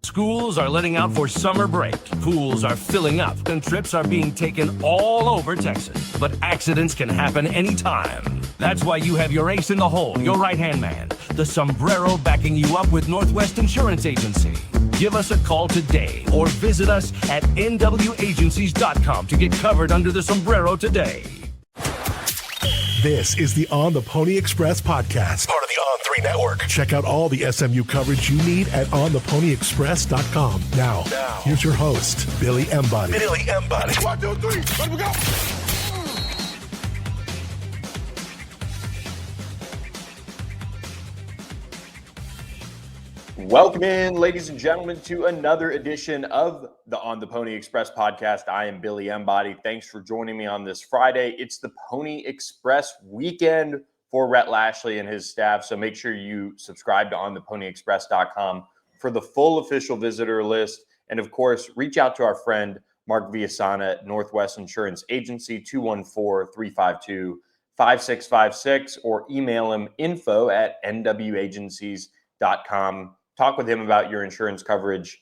Schools are letting out for summer break. Pools are filling up and trips are being taken all over Texas. But accidents can happen anytime. That's why you have your ace in the hole, your right-hand man, the sombrero backing you up with Northwest Insurance Agency. Give us a call today or visit us at nwagencies.com to get covered under the sombrero today. This is the On the Pony Express podcast, part of the On3 network. Check out all the SMU coverage you need at ontheponyexpress.com. Now, here's your host, Billy Embody. 1, 2, 3, let me go. Welcome in, ladies and gentlemen, to another edition of the On the Pony Express podcast. I am Billy Embody. Thanks for joining me on this Friday. It's the Pony Express weekend for Rhett Lashley and his staff, so make sure you subscribe to ontheponyexpress.com for the full official visitor list. And, of course, reach out to our friend Mark Villasana at Northwest Insurance Agency, 214-352-5656, or email him info@nwagencies.com. Talk with him about your insurance coverage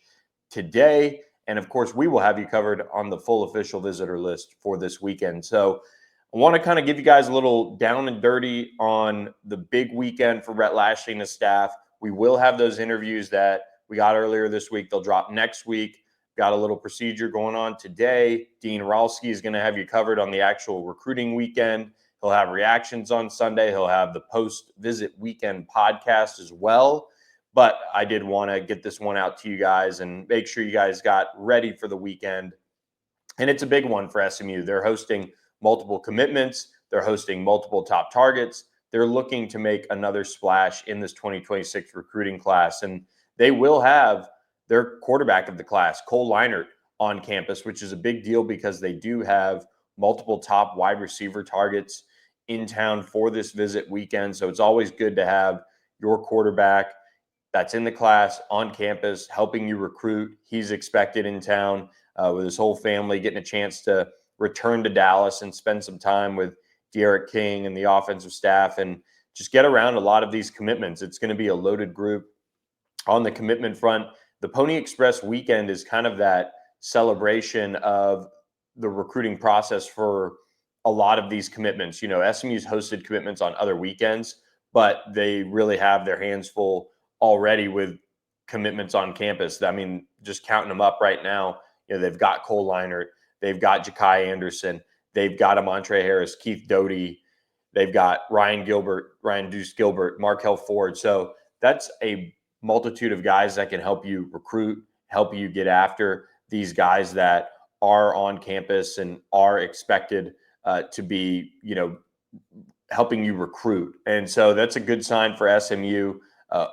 today. And of course, we will have you covered on the full official visitor list for this weekend. So I want to kind of give you guys a little down and dirty on the big weekend for Rhett Lashley and his staff. We will have those interviews that we got earlier this week. They'll drop next week. Got a little procedure going on today. Dean Ralski is going to have you covered on the actual recruiting weekend. He'll have reactions on Sunday. He'll have the post-visit weekend podcast as well. But I did want to get this one out to you guys and make sure you guys got ready for the weekend. And it's a big one for SMU. They're hosting multiple commitments. They're hosting multiple top targets. They're looking to make another splash in this 2026 recruiting class. And they will have their quarterback of the class, Cole Leinert, on campus, which is a big deal because they do have multiple top wide receiver targets in town for this visit weekend. So it's always good to have your quarterback that's in the class on campus, helping you recruit. He's expected in town with his whole family, getting a chance to return to Dallas and spend some time with De'Aaron King and the offensive staff and just get around a lot of these commitments. It's going to be a loaded group on the commitment front. The Pony Express weekend is kind of that celebration of the recruiting process for a lot of these commitments. You know, SMU's hosted commitments on other weekends, but they really have their hands full already with commitments on campus. I mean, just counting them up right now, you know, they've got Cole Leinert, they've got Ja'Kai Anderson, they've got Amontre Harris, Keith Doty, they've got Ryan Deuce Gilbert, Markel Ford. So that's a multitude of guys that can help you recruit, help you get after these guys that are on campus and are expected to be, you know, helping you recruit. And so that's a good sign for SMU.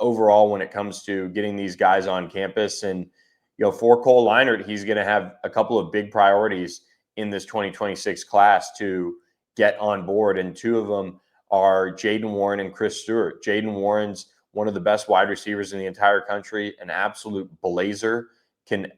Overall, when it comes to getting these guys on campus. And, you know, for Cole Leinert, he's going to have a couple of big priorities in this 2026 class to get on board. And two of them are Jaden Warren and Chris Stewart. Jaden Warren's one of the best wide receivers in the entire country, an absolute blazer, can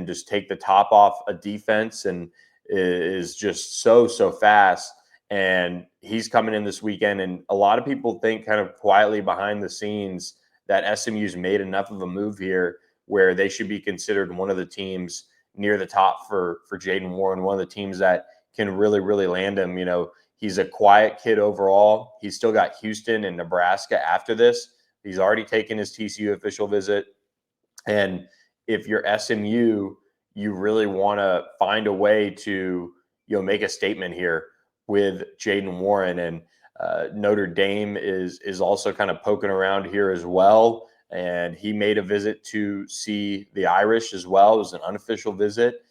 just take the top off a defense and is just so fast. And he's coming in this weekend. And a lot of people think kind of quietly behind the scenes that SMU's made enough of a move here where they should be considered one of the teams near the top for Jaden Warren, one of the teams that can really land him. You know, he's a quiet kid overall. He's still got Houston and Nebraska after this. He's already taken his TCU official visit. And if you're SMU, you really want to find a way to, you know, make a statement here with Jaden Warren. And Notre Dame is also kind of poking around here as well. And he made a visit to see the Irish as well. It was an unofficial visit.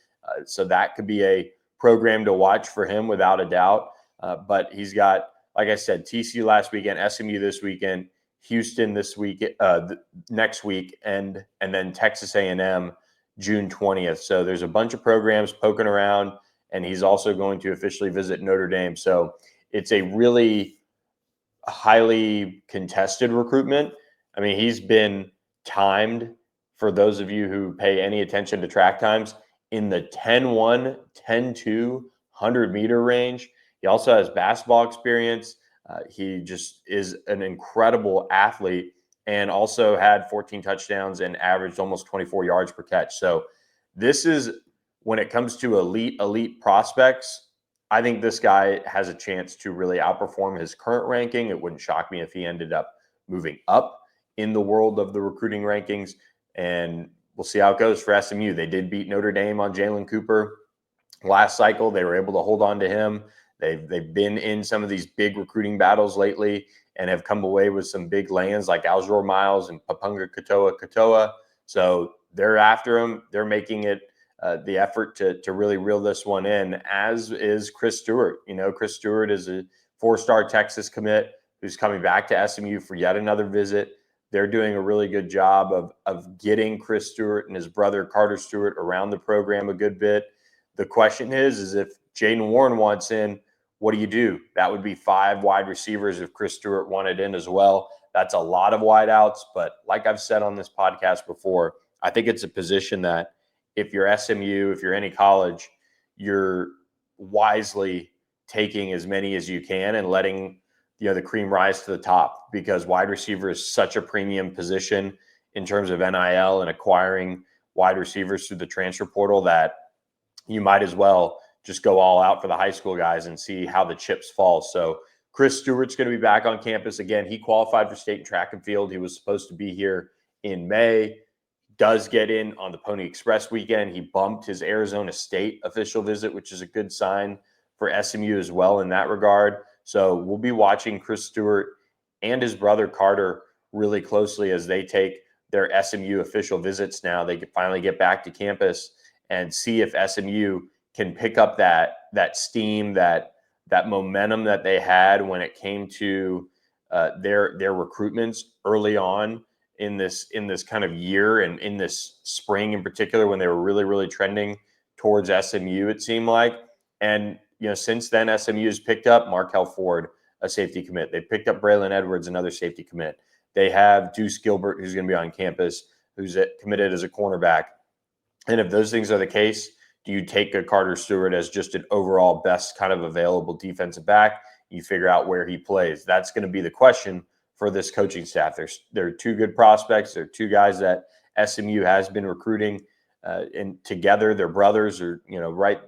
So that could be a program to watch for him without a doubt. But he's got, like I said, TCU last weekend, SMU this weekend, Houston this week, next week, and then Texas A&M June 20th. So there's a bunch of programs poking around. And he's also going to officially visit Notre Dame. So it's a really highly contested recruitment. I mean, he's been timed, for those of you who pay any attention to track times, in the 10-1, 10-2, 100-meter range. He also has basketball experience. He just is an incredible athlete. and also had 14 touchdowns and averaged almost 24 yards per catch. So this is, when it comes to elite prospects, I think this guy has a chance to really outperform his current ranking. It wouldn't shock me if he ended up moving up in the world of the recruiting rankings, and we'll see how it goes for SMU. They did beat Notre Dame on Jalen Cooper last cycle. They were able to hold on to him. They've been in some of these big recruiting battles lately and have come away with some big lands like Alzor Miles and Papunga Katoa. So they're after him. They're making it the effort to really reel this one in, as is Chris Stewart. Chris Stewart is a 4-star Texas commit who's coming back to SMU for yet another visit. They're doing a really good job of getting Chris Stewart and his brother Carter Stewart around the program a good bit. The question is if Jaden Warren wants in, what do? That would be 5 wide receivers if Chris Stewart wanted in as well. That's a lot of wideouts, but like I've said on this podcast before, I think it's a position that if you're SMU, if you're any college, you're wisely taking as many as you can and letting the cream rise to the top, because wide receiver is such a premium position in terms of NIL and acquiring wide receivers through the transfer portal that you might as well just go all out for the high school guys and see how the chips fall. So Chris Stewart's going to be back on campus again. He qualified for state and track and field. He was supposed to be here in May. Does get in on the Pony Express weekend. He bumped his Arizona State official visit, which is a good sign for SMU as well in that regard. So we'll be watching Chris Stewart and his brother Carter really closely as they take their SMU official visits now. They can finally get back to campus and see if SMU can pick up that steam, that momentum that they had when it came to their recruitments early on in this kind of year, and in this spring in particular, when they were really, really trending towards SMU, it seemed like. And since then, SMU has picked up Markel Ford, a safety commit. They picked up Braylon Edwards, another safety commit. They have Deuce Gilbert, who's going to be on campus, who's committed as a cornerback. And if those things are the case, do you take a Carter Stewart as just an overall best kind of available defensive back? You figure out where he plays. That's going to be the question for this coaching staff. There are 2 good prospects. There are 2 guys that SMU has been recruiting and together. They're brothers, or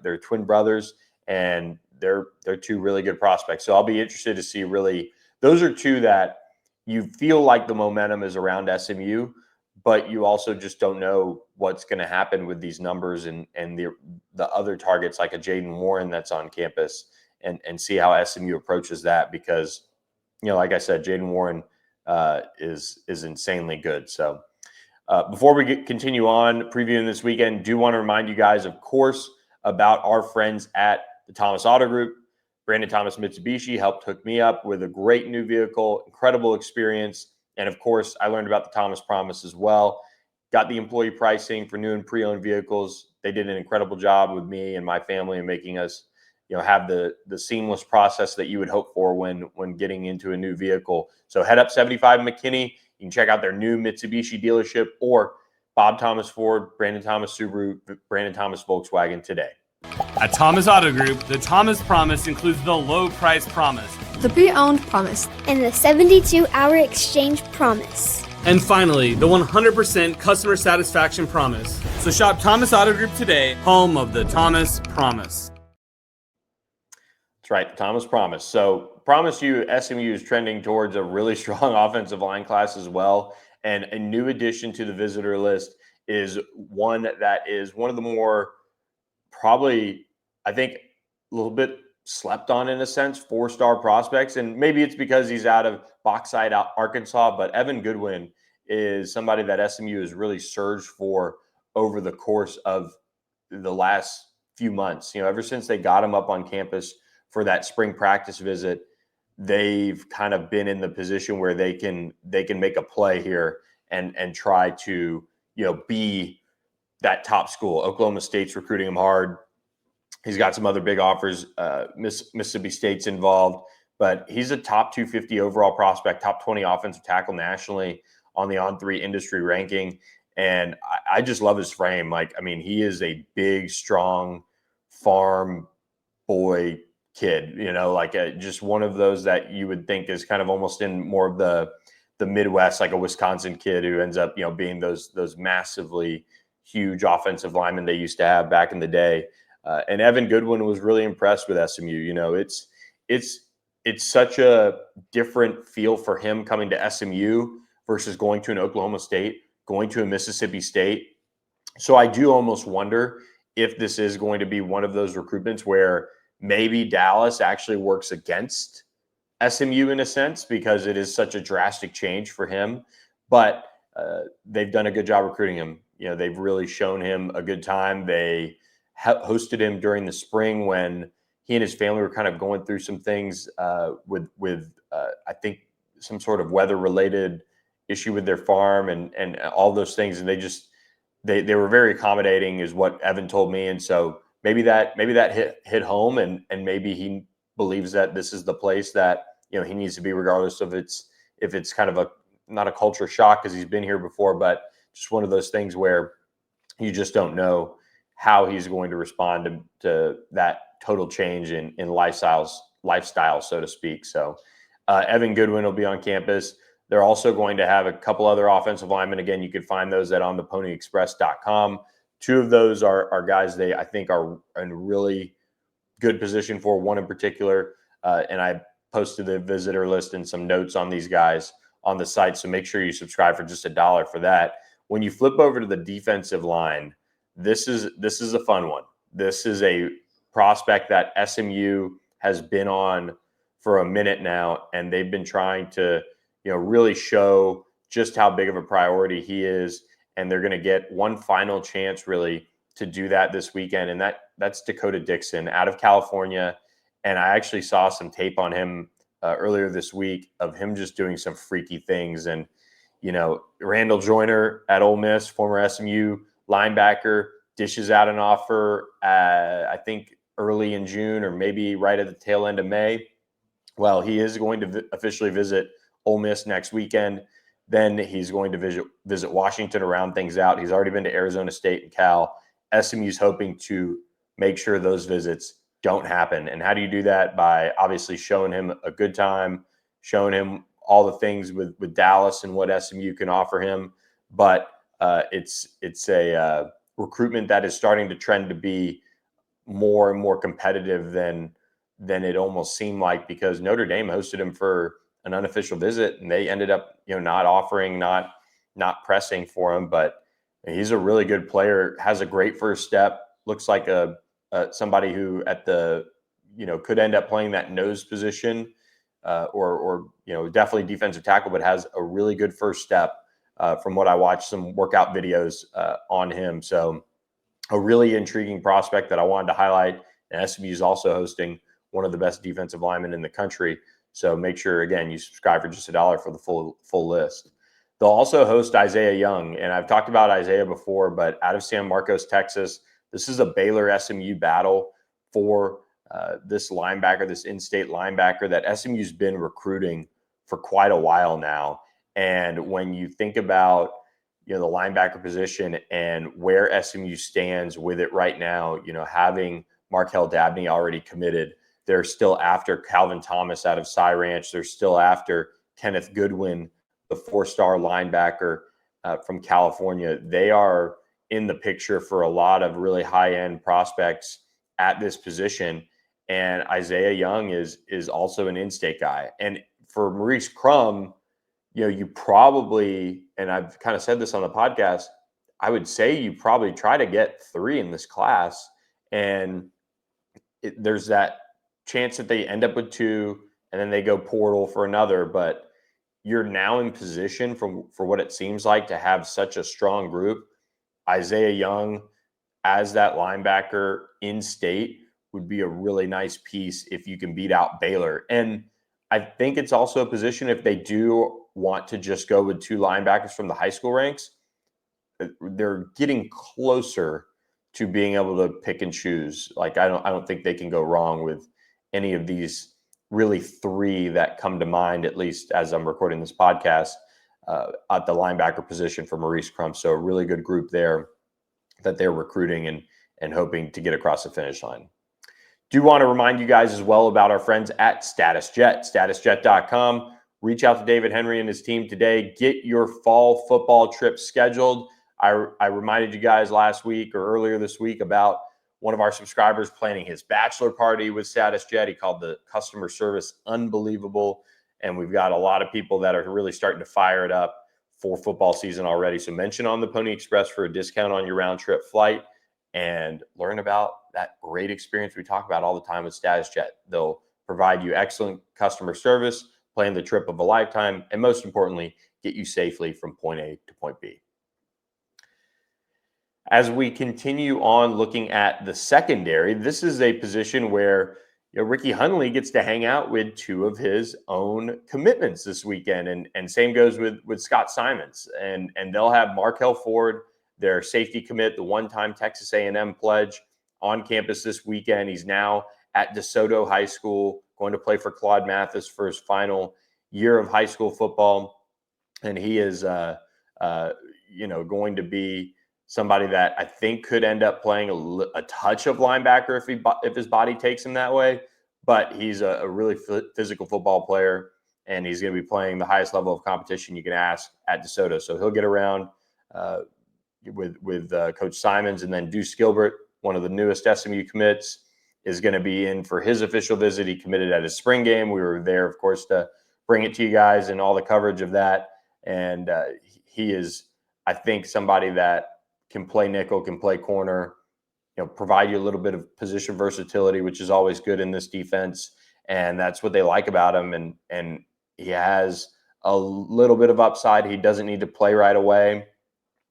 they're twin brothers, and they're 2 really good prospects. So I'll be interested to see, really, those are 2 that you feel like the momentum is around SMU, but you also just don't know what's going to happen with these numbers and the other targets like a Jaden Warren that's on campus, and see how SMU approaches that, because like I said, Jaden Warren is insanely good. So before we continue on previewing this weekend, do want to remind you guys, of course, about our friends at the Thomas Auto Group. Brandon Thomas Mitsubishi helped hook me up with a great new vehicle, incredible experience. And of course, I learned about the Thomas Promise as well. Got the employee pricing for new and pre-owned vehicles. They did an incredible job with me and my family in making us have the seamless process that you would hope for when getting into a new vehicle. So head up 75 McKinney. You can check out their new Mitsubishi dealership, or Bob Thomas Ford, Brandon Thomas Subaru, Brandon Thomas Volkswagen today. At Thomas Auto Group, the Thomas Promise includes the low price promise, the pre-owned promise, and the 72-hour exchange promise. And finally, the 100% customer satisfaction promise. So shop Thomas Auto Group today, home of the Thomas Promise. That's right, the Thomas Promise. So promise you, SMU is trending towards a really strong offensive line class as well. And a new addition to the visitor list is one that is one of the more, probably, I think, a little bit slept on in a sense, 4-star prospects. And maybe it's because he's out of Bauxite, Arkansas, but Evan Goodwin is somebody that SMU has really surged for over the course of the last few months. Ever since they got him up on campus for that spring practice visit, they've kind of been in the position where they can make a play here and try to, be that top school. Oklahoma State's recruiting him hard. He's got some other big offers. Mississippi State's involved, but he's a top 250 overall prospect, top 20 offensive tackle nationally on the On3 industry ranking. And I just love his frame. He is a big, strong farm boy kid, just one of those that you would think is kind of almost in more of the the Midwest, like a Wisconsin kid who ends up, being those massively huge offensive linemen they used to have back in the day. And Evan Goodwin was really impressed with SMU. It's such a different feel for him coming to SMU versus going to an Oklahoma State, going to a Mississippi State. So I do almost wonder if this is going to be one of those recruitments where maybe Dallas actually works against SMU in a sense, because it is such a drastic change for him. But they've done a good job recruiting him. They've really shown him a good time. They hosted him during the spring when he and his family were kind of going through some things with I think some sort of weather-related issue with their farm and all those things. And they were very accommodating, is what Evan told me. And so maybe that hit home, and maybe he believes that this is the place that he needs to be, regardless of if it's kind of not a culture shock because he's been here before, but just one of those things where you just don't know how he's going to respond to that total change in lifestyle, so to speak. So Evan Goodwin will be on campus. They're also going to have a couple other offensive linemen. Again, you can find those at ontheponyexpress.com. Two of those are guys I think are in really good position for, one in particular. And I posted the visitor list and some notes on these guys on the site. So make sure you subscribe for just $1 for that. When you flip over to the defensive line, this is a fun one. This is a prospect that SMU has been on for a minute now, and they've been trying to, really show just how big of a priority he is. And they're going to get one final chance really to do that this weekend. And that's Dakota Dixon out of California. And I actually saw some tape on him earlier this week of him just doing some freaky things. And, Randall Joyner at Ole Miss, former SMU linebacker, dishes out an offer, I think early in June or maybe right at the tail end of May. Well, he is going to officially visit Ole Miss next weekend. Then he's going to visit Washington to round things out. He's already been to Arizona State and Cal. SMU's hoping to make sure those visits don't happen. And how do you do that? By obviously showing him a good time, showing him all the things with Dallas and what SMU can offer him. But it's a recruitment that is starting to trend to be more and more competitive than it almost seemed like, because Notre Dame hosted him for an unofficial visit and they ended up, not offering, not pressing for him. But he's a really good player, has a great first step, looks like somebody who at the, could end up playing that nose position or definitely defensive tackle, but has a really good first step from what I watched some workout videos on him. So a really intriguing prospect that I wanted to highlight. And SMU is also hosting one of the best defensive linemen in the country. So make sure, again, you subscribe for just $1 for the full list. They'll also host Isaiah Young. And I've talked about Isaiah before, but out of San Marcos, Texas, this is a Baylor SMU battle for this linebacker, this in-state linebacker that SMU's been recruiting for quite a while now. And when you think about, the linebacker position and where SMU stands with it right now, having Markel Dabney already committed, they're still after Calvin Thomas out of Cy Ranch. They're still after Kenneth Goodwin, the 4-star linebacker from California. They are in the picture for a lot of really high-end prospects at this position. And Isaiah Young is also an in-state guy. And for Maurice Crum, you probably, and I've kind of said this on the podcast, I would say you probably try to get 3 in this class. And there's that chance that they end up with 2 and then they go portal for another. But you're now in position for what it seems like to have such a strong group. Isaiah Young as that linebacker in state would be a really nice piece if you can beat out Baylor. And I think it's also a position, if they do want to just go with 2 linebackers from the high school ranks, they're getting closer to being able to pick and choose. Like, I don't think they can go wrong with any of these really 3 that come to mind, at least as I'm recording this podcast, at the linebacker position for Maurice Crum. So a really good group there that they're recruiting and hoping to get across the finish line. Do want to remind you guys as well about our friends at StatusJet, statusjet.com. reach out to David Henry and his team today. Get your fall football trip scheduled. I reminded you guys last week or earlier this week about one of our subscribers planning his bachelor party with Status Jet. He called the customer service unbelievable. And we've got a lot of people that are really starting to fire it up for football season already. So mention on the Pony Express for a discount on your round trip flight and learn about that great experience we talk about all the time with Status Jet. They'll provide you excellent customer service, plan the trip of a lifetime, and most importantly, get you safely from point A to point B. As we continue on looking at the secondary, this is a position where Ricky Hundley gets to hang out with two of his own commitments this weekend. And same goes with Scott Simons. And they'll have Markel Ford, their safety commit, the one-time Texas A&M pledge, on campus this weekend. He's now at DeSoto High School, going to play for Claude Mathis for his final year of high school football. And he is, going to be somebody that I think could end up playing a touch of linebacker if his body takes him that way. But he's a really physical football player, and he's going to be playing the highest level of competition you can ask at DeSoto. So he'll get around with Coach Simons, and then Deuce Gilbert, one of the newest SMU commits, is going to be in for his official visit. He committed at his spring game. We were there, of course, to bring it to you guys and all the coverage of that. And he is, I think, somebody that can play nickel, can play corner, provide you a little bit of position versatility, which is always good in this defense. And that's what they like about him. And he has a little bit of upside. He doesn't need to play right away.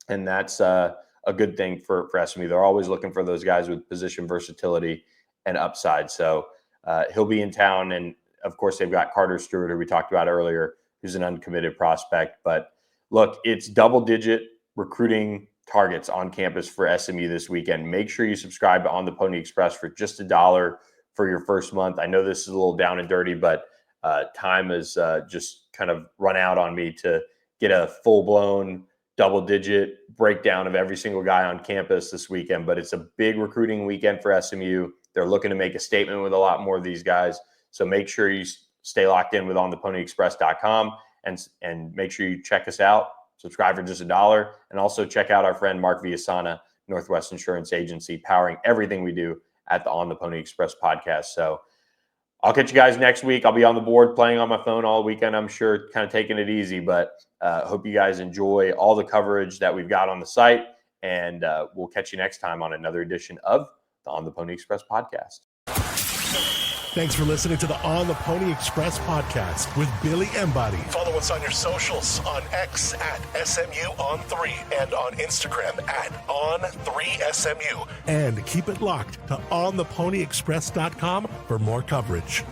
And that's a good thing for SMU. They're always looking for those guys with position versatility and upside. So he'll be in town. And of course, they've got Carter Stewart, who we talked about earlier, who's an uncommitted prospect. But look, it's double-digit recruiting targets on campus for SMU this weekend. Make sure you subscribe to On the Pony Express for just $1 for your first month. I know this is a little down and dirty, but time has just kind of run out on me to get a full-blown double-digit breakdown of every single guy on campus this weekend. But it's a big recruiting weekend for SMU. They're looking to make a statement with a lot more of these guys. So make sure you stay locked in with ontheponyexpress.com and make sure you check us out. Subscribe for just $1, and also check out our friend Mark Villasana, Northwest Insurance Agency, powering everything we do at the On the Pony Express podcast. So I'll catch you guys next week. I'll be on the board playing on my phone all weekend, I'm sure, kind of taking it easy, but hope you guys enjoy all the coverage that we've got on the site, and we'll catch you next time on another edition of the On the Pony Express podcast. Thanks for listening to the On the Pony Express podcast with Billy Embody. Follow us on your socials on X at SMU_on3 and on Instagram at on3SMU. And keep it locked to ontheponyexpress.com for more coverage.